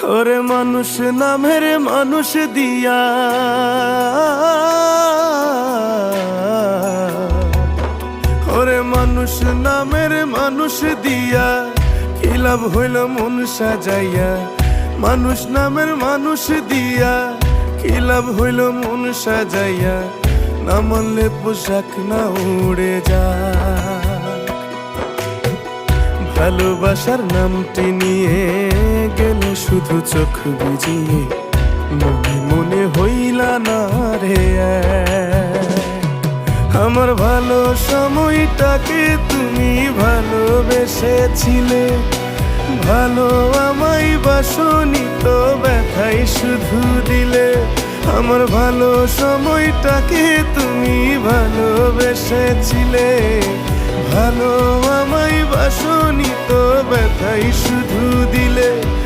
ওরে মানুষ নামের মানুষ দিয়া ওরে মানুষ নামের মানুষ দিয়া কি লাভ হইল মন সাজাইয়া মানুষ নামের মানুষ দিয়া কি লাভ হইল মন সাজাইয়া না মানলে পোশাক না উড়ে যা ভালোবাসার নামটি নিয়ে গেলে শুধু চোখ বুঝিয়ে মনে মনে হইলা না রে আমার ভালো সময়টাকে তুমি ভালোবেসেছিলে ভালো আমায় বাসনি তো ব্যথাই শুধু দিলে আমার ভালো সময়টাকে তুমি ভালোবেসেছিলে ভালো আমায় বাসনি তো ব্যথাই শুধু দিলে